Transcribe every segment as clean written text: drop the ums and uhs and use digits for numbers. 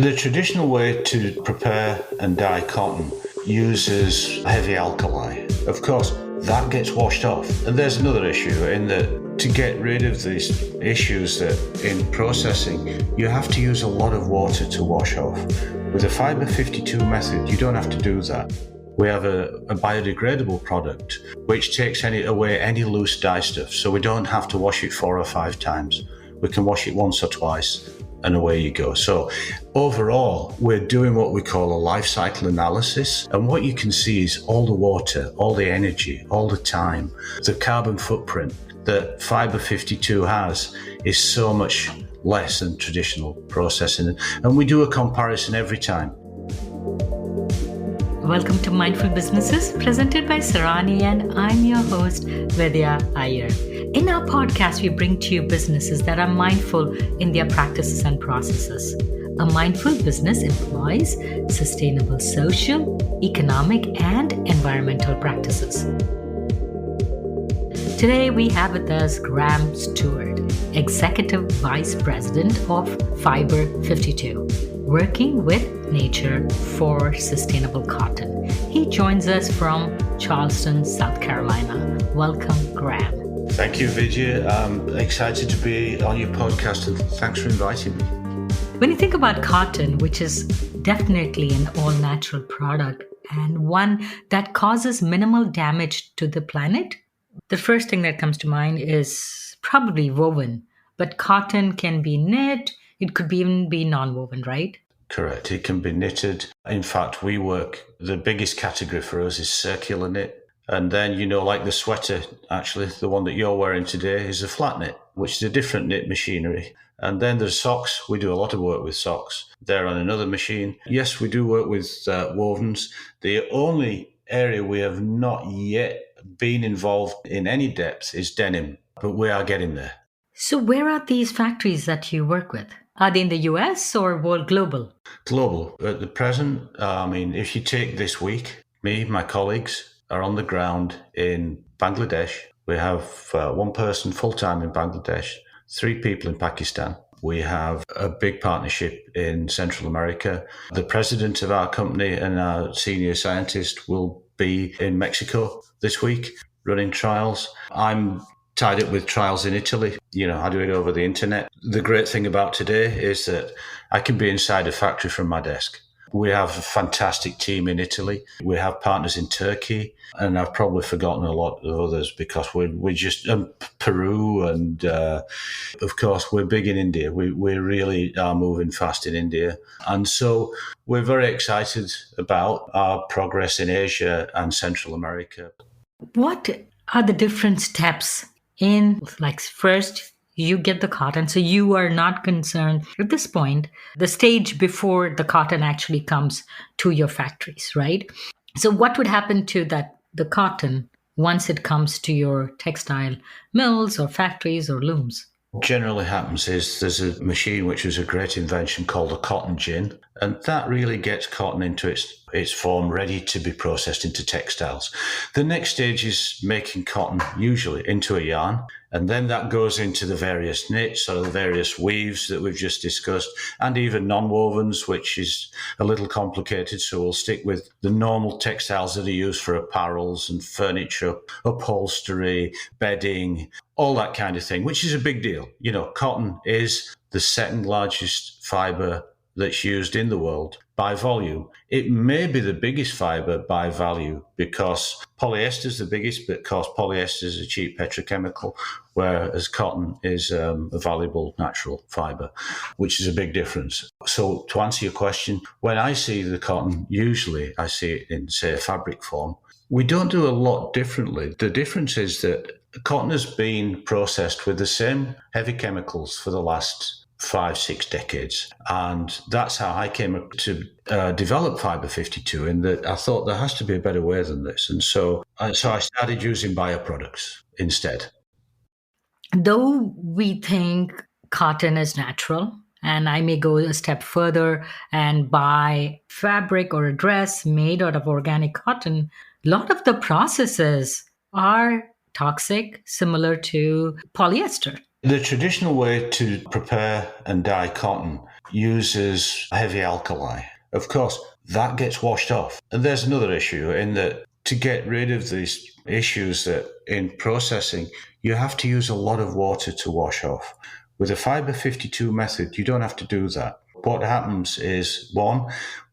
The traditional way to prepare and dye cotton uses heavy alkali. Of course, that gets washed off. And there's another issue in that to get rid of these issues that in processing, you have to use a lot of water to wash off. With the Fibre 52 method, you don't have to do that. We have a biodegradable product which takes away any loose dye stuff, so we don't have to wash it 4 or 5 times. We can wash it once or twice and away you go. So overall, we're doing what we call a life cycle analysis. And what you can see is all the water, all the energy, all the time, the carbon footprint that Fibre 52 has is so much less than traditional processing. And we do a comparison every time. Welcome to Mindful Businesses, presented by Sarani, and I'm your host, Vidya Iyer. In our podcast, we bring to you businesses that are mindful in their practices and processes. A mindful business employs sustainable social, economic, and environmental practices. Today, we have with us Graham Stewart, Executive Vice President of Fibre 52, working with nature for sustainable cotton. He joins us from Charleston, South Carolina. Welcome, Graham. Thank you, Vidya. I'm excited to be on your podcast and thanks for inviting me. When you think about cotton, which is definitely an all-natural product and one that causes minimal damage to the planet, the first thing that comes to mind is probably woven. But cotton can be knit, it could even be non-woven, right? Correct. It can be knitted. In fact, the biggest category for us is circular knit. And then, like the sweater, actually, the one that you're wearing today is a flat knit, which is a different knit machinery. And then there's socks. We do a lot of work with socks. They're on another machine. Yes, we do work with wovens. The only area we have not yet been involved in any depth is denim, but we are getting there. So where are these factories that you work with? Are they in the US or world global? Global. At the present, if you take this week, my colleagues are on the ground in Bangladesh. We have one person full-time in Bangladesh, 3 people in Pakistan. We have a big partnership in Central America. The president of our company and our senior scientist will be in Mexico this week running trials. I'm tied up with trials in Italy. I do it over the internet. The great thing about today is that I can be inside a factory from my desk. We have a fantastic team in Italy. We have partners in Turkey, and I've probably forgotten a lot of others because we're just Peru, and of course we're big in India. We really are moving fast in India, and so we're very excited about our progress in Asia and Central America. What are the different steps in, first you get the cotton, so you are not concerned at this point, the stage before the cotton actually comes to your factories, right? So what would happen to the cotton once it comes to your textile mills or factories or looms? What generally happens is there's a machine which was a great invention called a cotton gin, and that really gets cotton into its form ready to be processed into textiles. The next stage is making cotton, usually into a yarn, and then that goes into the various knits or the various weaves that we've just discussed, and even non-wovens, which is a little complicated. So we'll stick with the normal textiles that are used for apparels and furniture, upholstery, bedding, all that kind of thing, which is a big deal. Cotton is the second largest fibre that's used in the world by volume. It may be the biggest fibre by value because polyester is the biggest, but of course polyester is a cheap petrochemical, whereas cotton is a valuable natural fibre, which is a big difference. So to answer your question, when I see the cotton, usually I see it in, say, a fabric form. We don't do a lot differently. The difference is that cotton has been processed with the same heavy chemicals for the last 5-6 decades. And that's how I came to develop Fibre 52, in that I thought there has to be a better way than this. And so I started using bioproducts instead. Though we think cotton is natural, and I may go a step further and buy fabric or a dress made out of organic cotton, a lot of the processes are toxic, similar to polyester. The traditional way to prepare and dye cotton uses heavy alkali. Of course, that gets washed off. And there's another issue in that to get rid of these issues that in processing, you have to use a lot of water to wash off. With a Fibre 52 method, you don't have to do that. What happens is, one,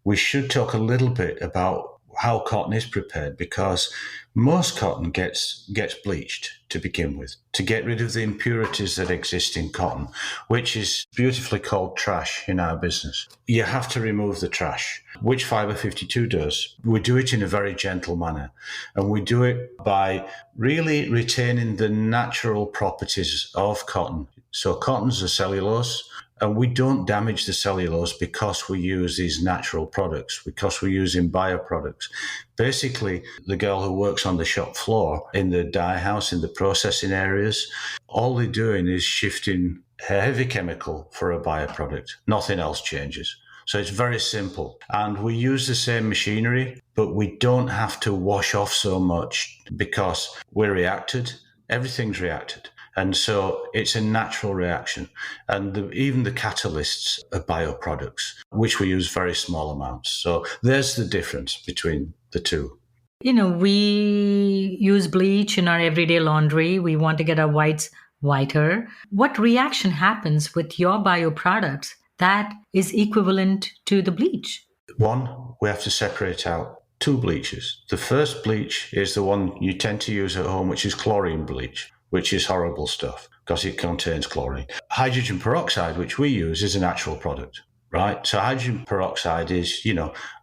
we should talk a little bit about how cotton is prepared, because most cotton gets bleached to begin with to get rid of the impurities that exist in cotton, which is beautifully called trash in our business. You have to remove the trash, which Fibre 52 does. We do it in a very gentle manner, and we do it by really retaining the natural properties of cotton. So cotton's a cellulose, and we don't damage the cellulose because we use these natural products, because we're using bioproducts. Basically, the girl who works on the shop floor in the dye house, in the processing areas, all they're doing is shifting a heavy chemical for a bioproduct. Nothing else changes. So it's very simple. And we use the same machinery, but we don't have to wash off so much because we're reacted. Everything's reacted. And so it's a natural reaction. And even the catalysts are bioproducts, which we use very small amounts. So there's the difference between the two. We use bleach in our everyday laundry. We want to get our whites whiter. What reaction happens with your bioproducts that is equivalent to the bleach? One, we have to separate out two bleaches. The first bleach is the one you tend to use at home, which is chlorine bleach, which is horrible stuff because it contains chlorine. Hydrogen peroxide, which we use, is a natural product, right? So hydrogen peroxide is,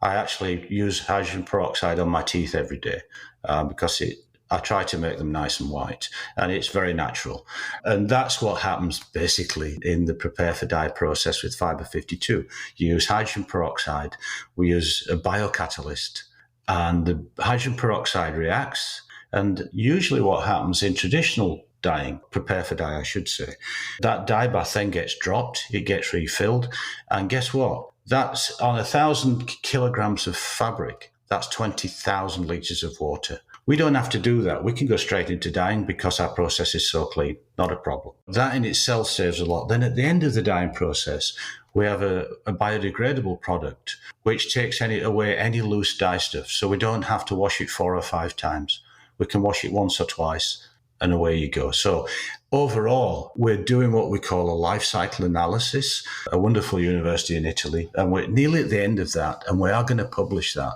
I actually use hydrogen peroxide on my teeth every day because I try to make them nice and white, and it's very natural. And that's what happens basically in the prepare for dye process with Fibre 52. You use hydrogen peroxide, we use a biocatalyst, and the hydrogen peroxide reacts. And usually what happens in traditional dyeing, prepare for dye, I should say, that dye bath then gets dropped, it gets refilled. And guess what? That's on 1,000 kilograms of fabric. That's 20,000 litres of water. We don't have to do that. We can go straight into dyeing because our process is so clean. Not a problem. That in itself saves a lot. Then at the end of the dyeing process, we have a biodegradable product which takes away any loose dye stuff. So we don't have to wash it 4 or 5 times. We can wash it once or twice and away you go. So overall, we're doing what we call a life cycle analysis, a wonderful university in Italy, and we're nearly at the end of that, and we are going to publish that.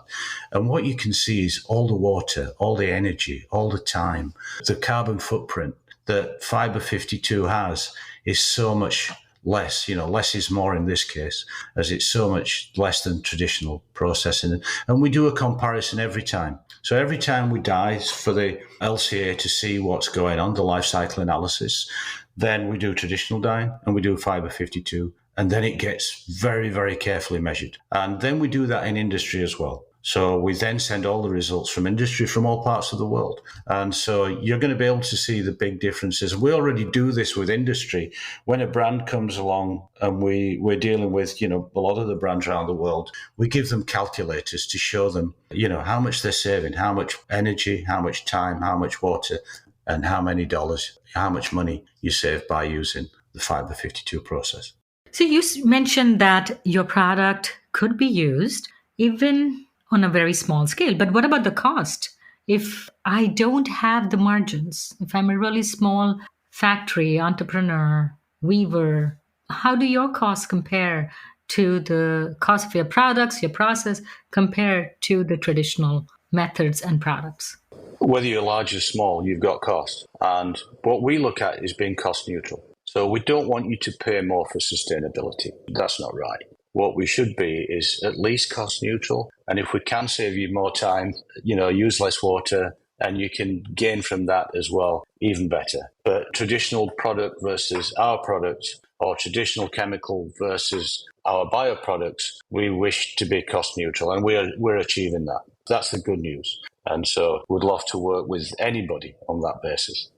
And what you can see is all the water, all the energy, all the time, the carbon footprint that Fibre 52 has is so much less. Less is more in this case, as it's so much less than traditional processing. And we do a comparison every time. So every time we dye for the LCA to see what's going on, the life cycle analysis, then we do traditional dyeing and we do Fibre 52. And then it gets very, very carefully measured. And then we do that in industry as well. So we then send all the results from industry from all parts of the world. And so you're going to be able to see the big differences. We already do this with industry. When a brand comes along and we're dealing with, a lot of the brands around the world, we give them calculators to show them, how much they're saving, how much energy, how much time, how much water, and how many dollars, how much money you save by using the Fibre 52 process. So you mentioned that your product could be used even on a very small scale. But what about the cost? If I don't have the margins, if I'm a really small factory, entrepreneur, weaver, how do your costs compare to the cost of your products, your process, compared to the traditional methods and products? Whether you're large or small, you've got cost. And what we look at is being cost neutral. So we don't want you to pay more for sustainability. That's not right. What we should be is at least cost neutral. And if we can save you more time, use less water, and you can gain from that as well, even better. But traditional product versus our product, or traditional chemical versus our bioproducts, we wish to be cost neutral, and we're achieving that. That's the good news. And so we'd love to work with anybody on that basis.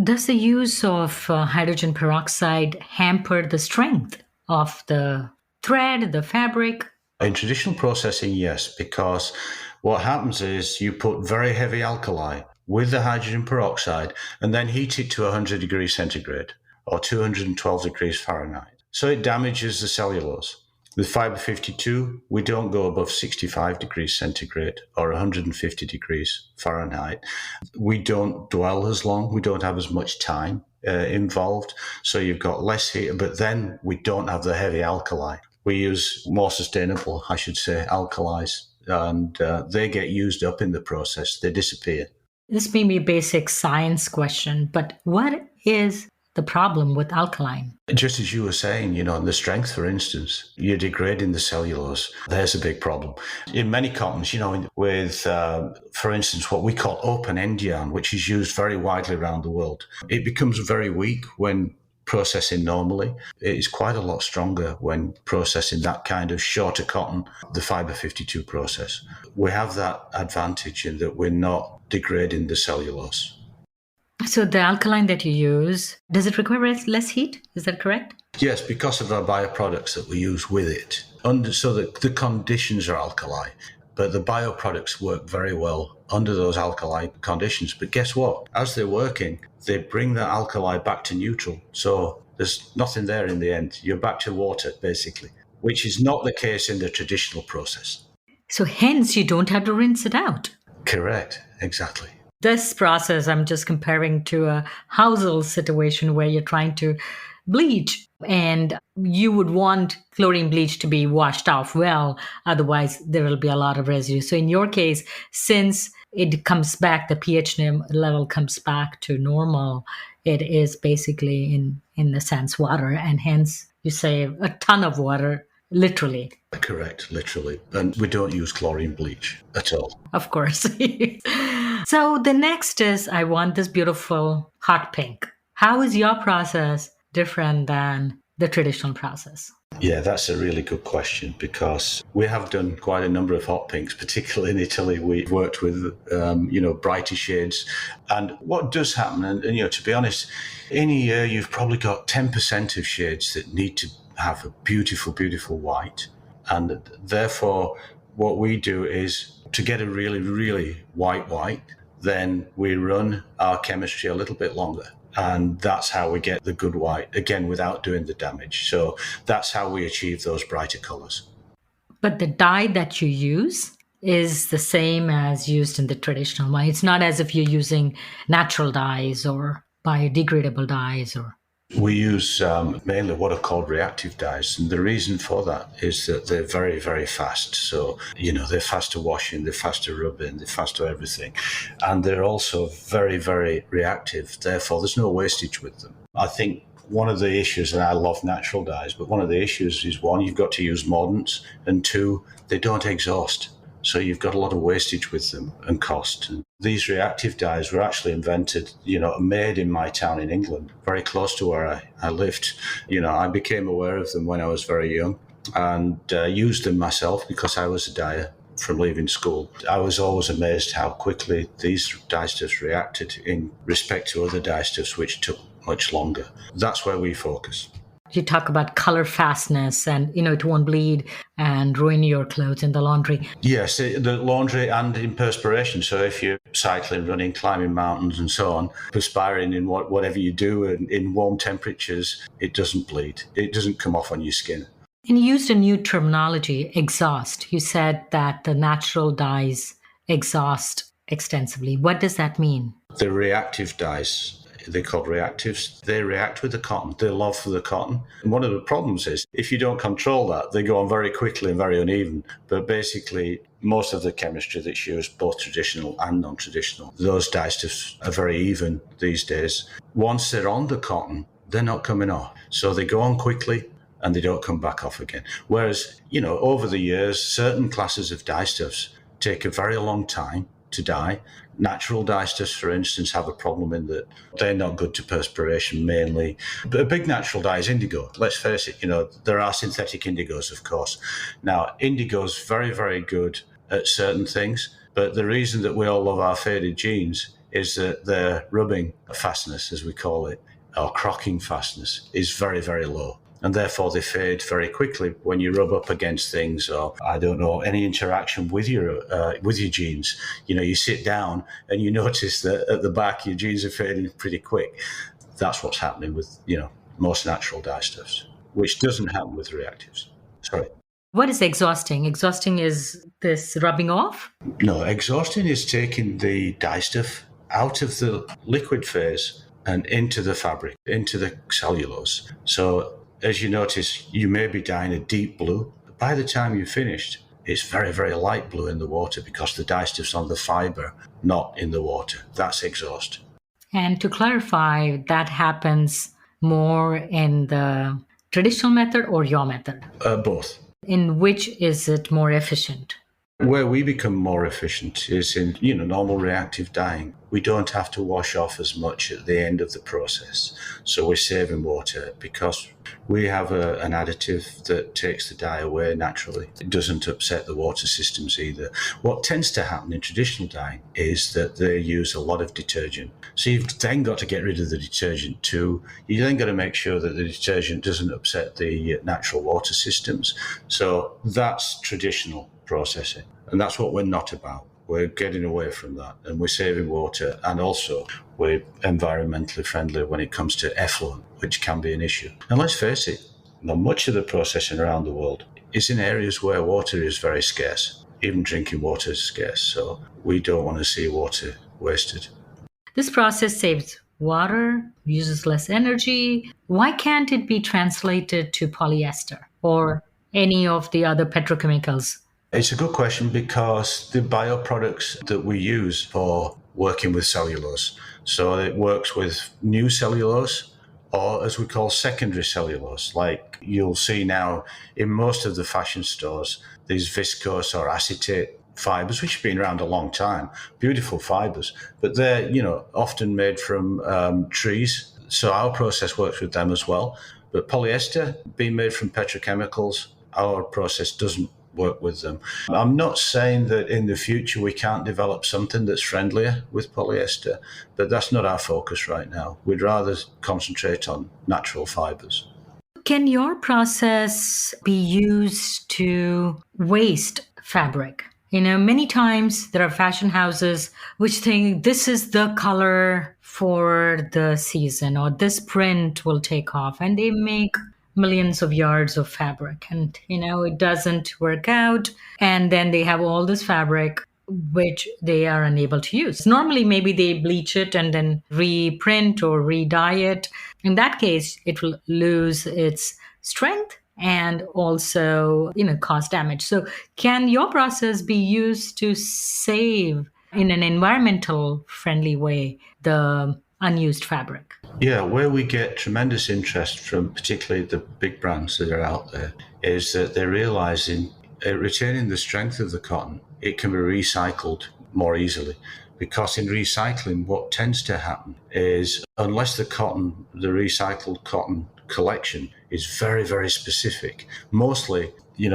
Does the use of hydrogen peroxide hamper the strength of the thread, the fabric? In traditional processing, yes, because what happens is you put very heavy alkali with the hydrogen peroxide and then heat it to 100 degrees centigrade or 212 degrees Fahrenheit. So it damages the cellulose. With Fibre 52, we don't go above 65 degrees centigrade or 150 degrees Fahrenheit. We don't dwell as long. We don't have as much time involved. So you've got less heat, but then we don't have the heavy alkali. We use more sustainable, I should say, alkalis, and they get used up in the process. They disappear. This may be a basic science question, but what is the problem with alkaline? Just as you were saying, the strength, for instance, you're degrading the cellulose. There's a big problem. In many cottons, with, for instance, what we call open-end yarn, which is used very widely around the world, it becomes very weak when processing normally. It is quite a lot stronger when processing that kind of shorter cotton, the Fibre 52 process. We have that advantage in that we're not degrading the cellulose. So the alkaline that you use, does it require less heat? Is that correct? Yes, because of our bioproducts that we use with it. So that the conditions are alkali, but the bioproducts work very well under those alkali conditions. But guess what? As they're working, they bring the alkali back to neutral. So there's nothing there in the end. You're back to water, basically, which is not the case in the traditional process. So hence you don't have to rinse it out. Correct, exactly. This process, I'm just comparing to a household situation where you're trying to bleach and you would want chlorine bleach to be washed off well, otherwise there will be a lot of residue. So in your case, since it comes back, the pH level comes back to normal, it is basically in the sense water, and hence you save a ton of water, literally. Correct, literally. And we don't use chlorine bleach at all. Of course. So the next is, I want this beautiful hot pink. How is your process different than the traditional process? Yeah, that's a really good question, because we have done quite a number of hot pinks, particularly in Italy. We've worked with, brighter shades. And what does happen, and to be honest, in a year, you've probably got 10% of shades that need to have a beautiful, beautiful white. And therefore, what we do is to get a really, really white, then we run our chemistry a little bit longer. And that's how we get the good white, again, without doing the damage. So that's how we achieve those brighter colors. But the dye that you use is the same as used in the traditional way. It's not as if you're using natural dyes or biodegradable dyes or... We use mainly what are called reactive dyes. And the reason for that is that they're very, very fast. So, they're fast to washing, they're fast to rubbing, they're fast to everything. And they're also very, very reactive. Therefore, there's no wastage with them. I think one of the issues, and I love natural dyes, but one of the issues is, one, you've got to use mordants, and two, they don't exhaust. So you've got a lot of wastage with them and cost. And these reactive dyes were actually invented, made in my town in England, very close to where I lived. I became aware of them when I was very young and used them myself because I was a dyer from leaving school. I was always amazed how quickly these dyestuffs reacted in respect to other dyestuffs, which took much longer. That's where we focus. You talk about color fastness and, it won't bleed and ruin your clothes in the laundry. Yes, the laundry and in perspiration. So if you're cycling, running, climbing mountains and so on, perspiring in whatever you do in warm temperatures, it doesn't bleed. It doesn't come off on your skin. And you used a new terminology, exhaust. You said that the natural dyes exhaust extensively. What does that mean? The reactive dyes, they're called reactives. They react with the cotton. They love for the cotton. And one of the problems is if you don't control that, they go on very quickly and very uneven. But basically, most of the chemistry that's used, both traditional and non-traditional, those dyestuffs are very even these days. Once they're on the cotton, they're not coming off. So they go on quickly and they don't come back off again. Whereas, over the years, certain classes of dyestuffs take a very long time to dye. Natural dyestuffs, for instance, have a problem in that they're not good to perspiration mainly. But a big natural dye is indigo. Let's face it, there are synthetic indigos, of course. Now, indigo's very, very good at certain things, but the reason that we all love our faded jeans is that their rubbing fastness, as we call it, or crocking fastness, is very, very low. And therefore they fade very quickly when you rub up against things, or any interaction with your jeans. You sit down and you notice that at the back your jeans are fading pretty quick. That's what's happening with most natural dyestuffs. which doesn't happen with reactives. Sorry. What is exhausting? Exhausting is this rubbing off? No, exhausting is taking the dye stuff out of the liquid phase and into the fabric, into the cellulose. So as you notice, you may be dyeing a deep blue. But by the time you've finished, it's very, very light blue in the water because the dye stuff's on the fibre, not in the water. That's exhaust. And to clarify, that happens more in the traditional method or your method? Both. In which is it more efficient? Where we become more efficient is in, normal reactive dyeing. We don't have to wash off as much at the end of the process. So we're saving water because we have an additive that takes the dye away naturally. It doesn't upset the water systems either. What tends to happen in traditional dyeing is that they use a lot of detergent. So you've then got to get rid of the detergent too. You then got to make sure that the detergent doesn't upset the natural water systems. So that's traditional processing. And that's what we're not about. We're getting away from that and we're saving water, and also we're environmentally friendly when it comes to effluent, which can be an issue. And let's face it, much of the processing around the world is in areas where water is very scarce. Even drinking water is scarce, so we don't want to see water wasted. This process saves water, uses less energy. Why can't it be translated to polyester or any of the other petrochemicals? It's a good question because the bioproducts that we use for working with cellulose, so it works with new cellulose or as we call secondary cellulose, like you'll see now in most of the fashion stores, these viscose or acetate fibers, which have been around a long time, beautiful fibers, but they're, often made from trees. So our process works with them as well. But polyester being made from petrochemicals, our process doesn't work with them. I'm not saying that in the future we can't develop something that's friendlier with polyester, but that's not our focus right now. We'd rather concentrate on natural fibers. Can your process be used to waste fabric? Many times there are fashion houses which think this is the color for the season or this print will take off, and they make millions of yards of fabric and it doesn't work out, and then they have all this fabric which they are unable to use. Normally maybe they bleach it and then reprint or re-dye it. In that case it will lose its strength and also cause damage. So can your process be used to save in an environmental friendly way the unused fabric? Yeah, where we get tremendous interest from particularly the big brands that are out there is that they're realizing retaining the strength of the cotton, it can be recycled more easily. Because in recycling, what tends to happen is unless the recycled cotton collection is very, very specific, mostly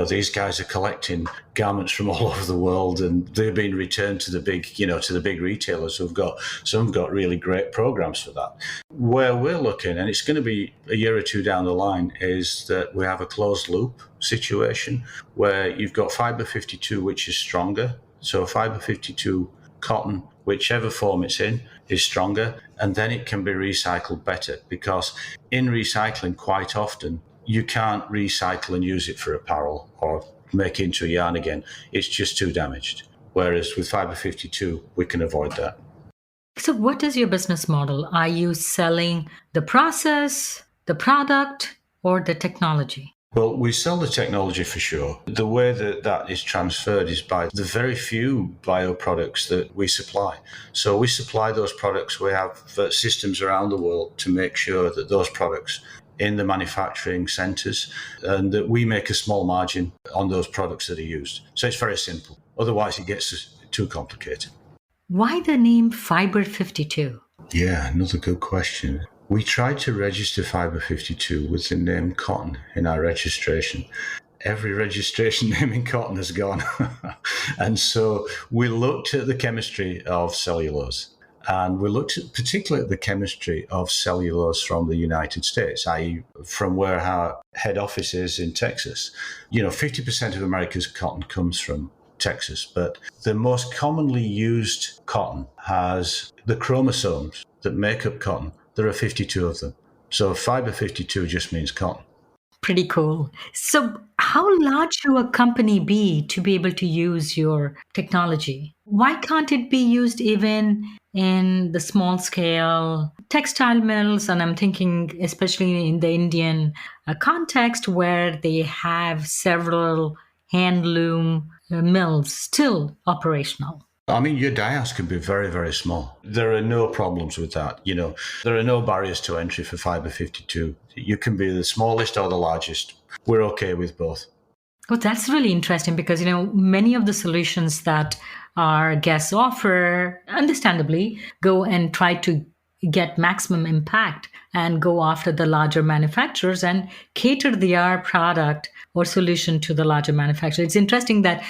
these guys are collecting garments from all over the world and they're being returned to the big retailers who've got really great programs for that. Where we're looking, and it's going to be a year or two down the line, is that we have a closed loop situation where you've got Fibre 52, which is stronger. So Fibre 52 cotton, whichever form it's in, is stronger, and then it can be recycled better, because in recycling quite often you can't recycle and use it for apparel or make it into a yarn again. It's just too damaged. Whereas with Fibre 52, we can avoid that. So what is your business model? Are you selling the process, the product, or the technology? Well, we sell the technology for sure. The way that is transferred is by the very few bioproducts that we supply. So we supply those products. We have systems around the world to make sure that those products in the manufacturing centres, and that we make a small margin on those products that are used. So it's very simple. Otherwise, it gets too complicated. Why the name Fibre 52? Yeah, another good question. We tried to register Fibre 52 with the name cotton in our registration. Every registration naming cotton has gone. And so we looked at the chemistry of cellulose. And we looked particularly at the chemistry of cellulose from the United States, i.e. from where our head office is in Texas. 50% of America's cotton comes from Texas, but the most commonly used cotton has the chromosomes that make up cotton. There are 52 of them. So Fibre 52 just means cotton. Pretty cool. So, how large should a company be to be able to use your technology? Why can't it be used even in the small scale textile mills? And I'm thinking, especially in the Indian context, where they have several handloom mills still operational. I mean, your die-house can be very, very small. There are no problems with that. There are no barriers to entry for Fibre 52. You can be the smallest or the largest. We're okay with both. Oh, that's really interesting because, many of the solutions that our guests offer, understandably, go and try to get maximum impact and go after the larger manufacturers and cater their product or solution to the larger manufacturer. It's interesting that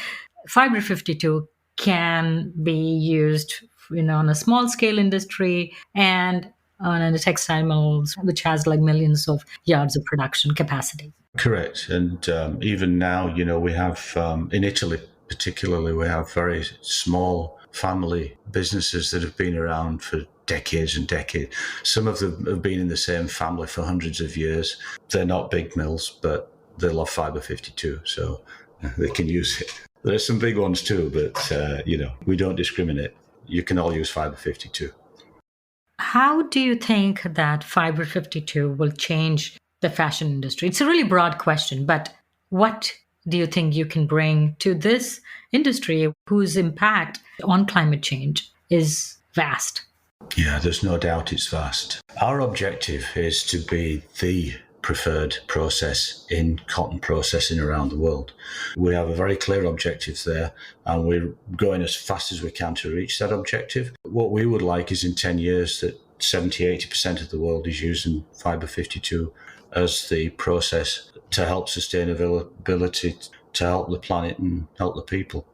Fiber 52 can be used, on a small scale industry and on a textile mills, which has like millions of yards of production capacity. Correct. And even now, we have, in Italy particularly, we have very small family businesses that have been around for decades and decades. Some of them have been in the same family for hundreds of years. They're not big mills, but they love Fibre 52, so they can use it. There's some big ones too, but, we don't discriminate. You can all use Fibre 52. How do you think that Fiber 52 will change the fashion industry? It's a really broad question, but what do you think you can bring to this industry whose impact on climate change is vast? Yeah, there's no doubt it's vast. Our objective is to be the preferred process in cotton processing around the world. We have a very clear objective there, and we're going as fast as we can to reach that objective. What we would like is in 10 years that 70-80% of the world is using Fibre 52 as the process to help sustainability, to help the planet and help the people.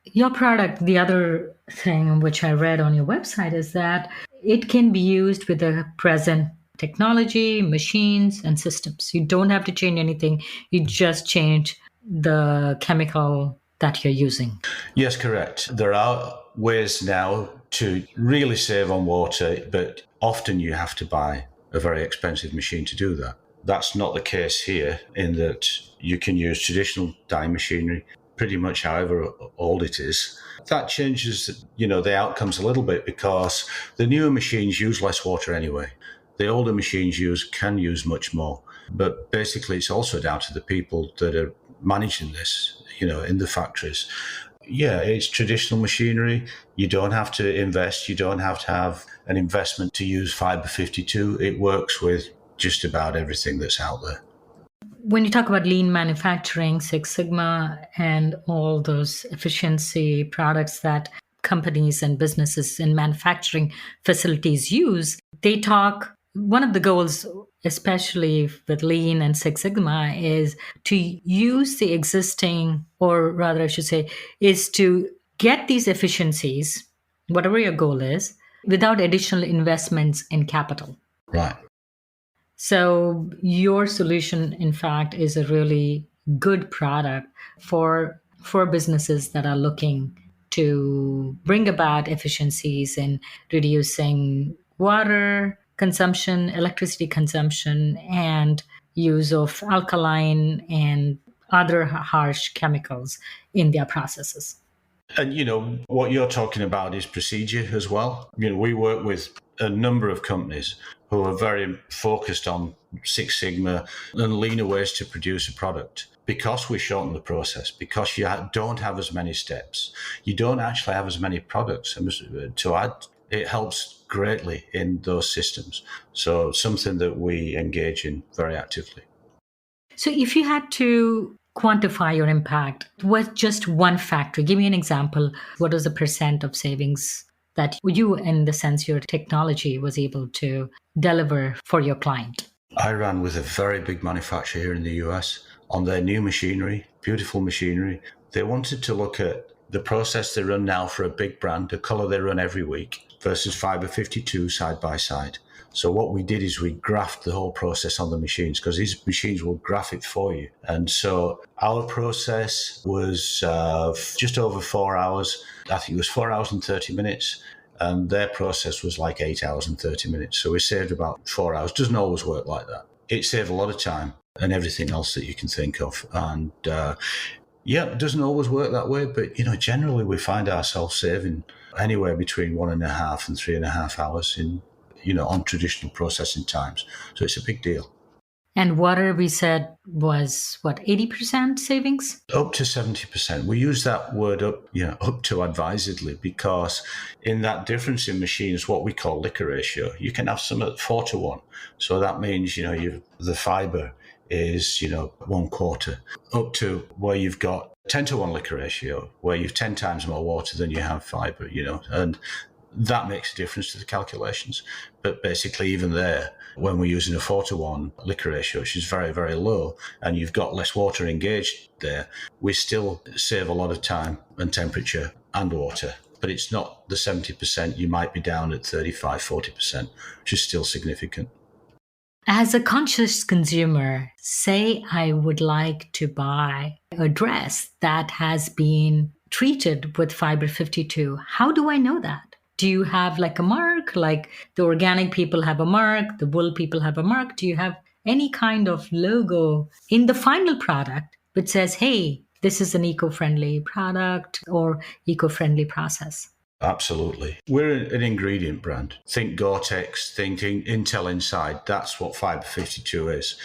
Your product, the other thing which I read on your website is that it can be used with the present technology, machines, and systems. You don't have to change anything. You just change the chemical that you're using. Yes, correct. There are ways now to really save on water, but often you have to buy a very expensive machine to do that. That's not the case here, in that you can use traditional dye machinery pretty much however old it is. That changes, the outcomes a little bit because the newer machines use less water anyway. The older machines can use much more. But basically, it's also down to the people that are managing this, in the factories. Yeah, it's traditional machinery. You don't have to invest. You don't have to have an investment to use Fibre 52. It works with just about everything that's out there. When you talk about lean manufacturing, Six Sigma, and all those efficiency products that companies and businesses in manufacturing facilities use, one of the goals, especially with lean and Six Sigma, is to use the existing, or rather, I should say, is to get these efficiencies, whatever your goal is, without additional investments in capital. Right. So your solution, in fact, is a really good product for businesses that are looking to bring about efficiencies in reducing water consumption, electricity consumption, and use of alkaline and other harsh chemicals in their processes. And, what you're talking about is procedure as well. We work with a number of companies who are very focused on Six Sigma and leaner ways to produce a product. Because we shorten the process, because you don't have as many steps, you don't actually have as many products to add. It helps greatly in those systems. So something that we engage in very actively. So if you had to quantify your impact with just one factor, give me an example. What is the percent of savings that you, in the sense your technology, was able to deliver for your client? I ran with a very big manufacturer here in the US on their new machinery, beautiful machinery. They wanted to look at the process they run now for a big brand, the color they run every week, versus Fibre 52 side by side. So what we did is we graphed the whole process on the machines, because these machines will graph it for you. And so our process was just over 4 hours. I think it was 4 hours and 30 minutes. And their process was like 8 hours and 30 minutes. So we saved about 4 hours. Doesn't always work like that. It saved a lot of time. and everything else that you can think of. And yeah, it doesn't always work that way, but generally we find ourselves saving anywhere between 1.5 and 3.5 hours in on traditional processing times. So it's a big deal. And water, we said, was what, 80% savings? Up to 70%. We use that word up to advisedly, because in that difference in machines, what we call liquor ratio, you can have some at 4-to-1. So that means, the fibre is, 1/4, up to where you've got 10-to-1 liquor ratio, where you've 10 times more water than you have fibre, and that makes a difference to the calculations. But basically, even there, when we're using a 4-to-1 liquor ratio, which is very, very low, and you've got less water engaged there, we still save a lot of time and temperature and water. But it's not the 70%. You might be down at 35, 40%, which is still significant. As a conscious consumer, say I would like to buy a dress that has been treated with Fibre 52. How do I know that? Do you have like a mark, like the organic people have a mark, the wool people have a mark? Do you have any kind of logo in the final product which says, hey, this is an eco-friendly product or eco-friendly process? Absolutely. We're an ingredient brand. Think Gore-Tex, think Intel Inside. That's what Fibre 52 is.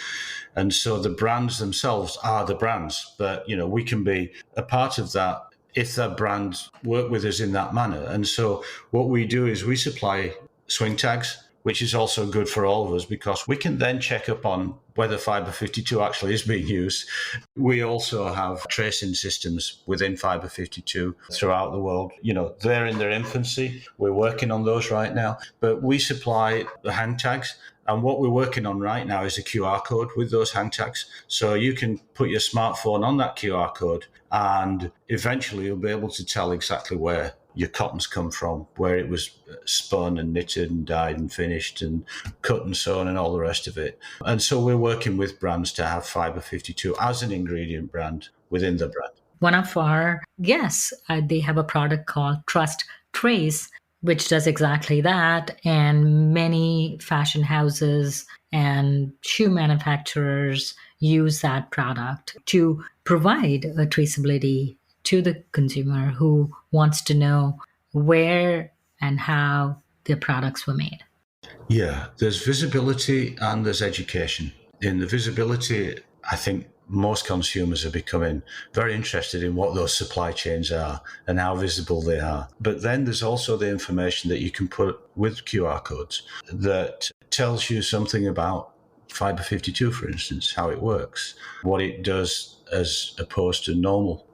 And so the brands themselves are the brands, but, we can be a part of that if that brand work with us in that manner. And so what we do is we supply swing tags, which is also good for all of us, because we can then check up on whether Fibre 52 actually is being used. We also have tracing systems within Fibre 52 throughout the world. They're in their infancy. We're working on those right now, but we supply the hang tags. And what we're working on right now is a QR code with those hang tags. So you can put your smartphone on that QR code, and eventually you'll be able to tell exactly where your cotton's come from, where it was spun and knitted and dyed and finished and cut and sewn and all the rest of it. And so we're working with brands to have Fibre 52 as an ingredient brand within the brand. One of our guests, they have a product called Trust Trace, which does exactly that. And many fashion houses and shoe manufacturers use that product to provide a traceability to the consumer who wants to know where and how their products were made. Yeah, there's visibility and there's education. In the visibility, I think most consumers are becoming very interested in what those supply chains are and how visible they are. But then there's also the information that you can put with QR codes that tells you something about Fibre 52, for instance, how it works, what it does as opposed to normal,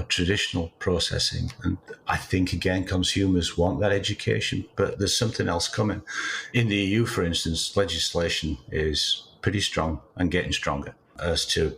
traditional processing. And I think, again, consumers want that education, but there's something else coming. In the EU, for instance, legislation is pretty strong and getting stronger as to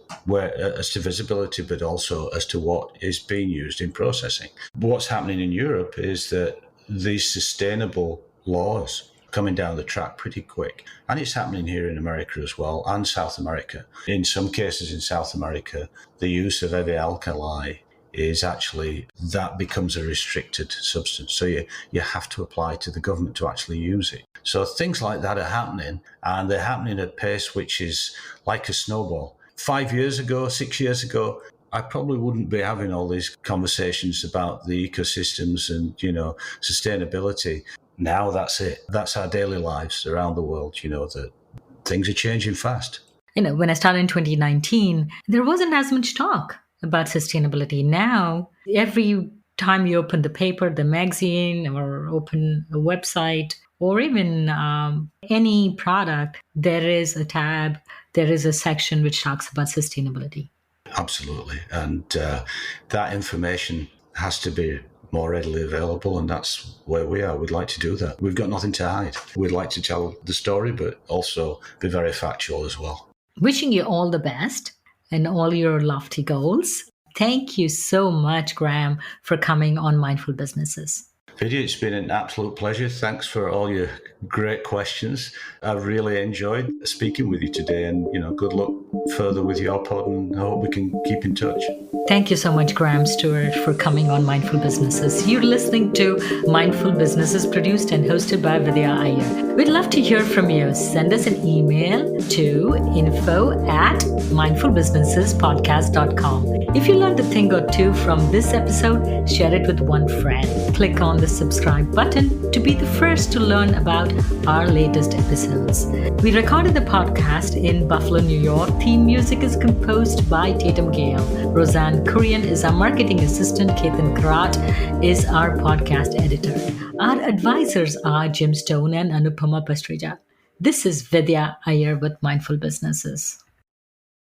visibility, but also as to what is being used in processing. What's happening in Europe is that these sustainable laws coming down the track pretty quick. And it's happening here in America as well, and South America. In some cases in South America, the use of heavy alkali is actually, that becomes a restricted substance. So you have to apply to the government to actually use it. So things like that are happening, and they're happening at a pace which is like a snowball. 5 years ago, 6 years ago, I probably wouldn't be having all these conversations about the ecosystems and, sustainability. Now that's it. That's our daily lives around the world, that things are changing fast. When I started in 2019, there wasn't as much talk about sustainability. Now, every time you open the paper, the magazine, or open a website, or even any product, there is a tab, there is a section which talks about sustainability. Absolutely. And that information has to be more readily available, and that's where we are. We'd like to do that. We've got nothing to hide. We'd like to tell the story, but also be very factual as well. Wishing you all the best and all your lofty goals. Thank you so much, Graham, for coming on Mindful Businesses. Vidya, it's been an absolute pleasure. Thanks for all your great questions. I've really enjoyed speaking with you today, and good luck further with your pod, and I hope we can keep in touch. Thank you so much, Graham Stewart, for coming on Mindful Businesses. You're listening to Mindful Businesses, produced and hosted by Vidya Iyer. We'd love to hear from you. Send us an email to info@mindfulbusinessespodcast.com. If you learned a thing or two from this episode, share it with one friend. Click on the subscribe button to be the first to learn about our latest episodes. We recorded the podcast in Buffalo, New York. Theme music is composed by Tatum Gale. Roseanne Kurian is our marketing assistant. Ketan Karat is our podcast editor. Our advisors are Jim Stone and Anupama Pastreja. This is Vidya Iyer with Mindful Businesses.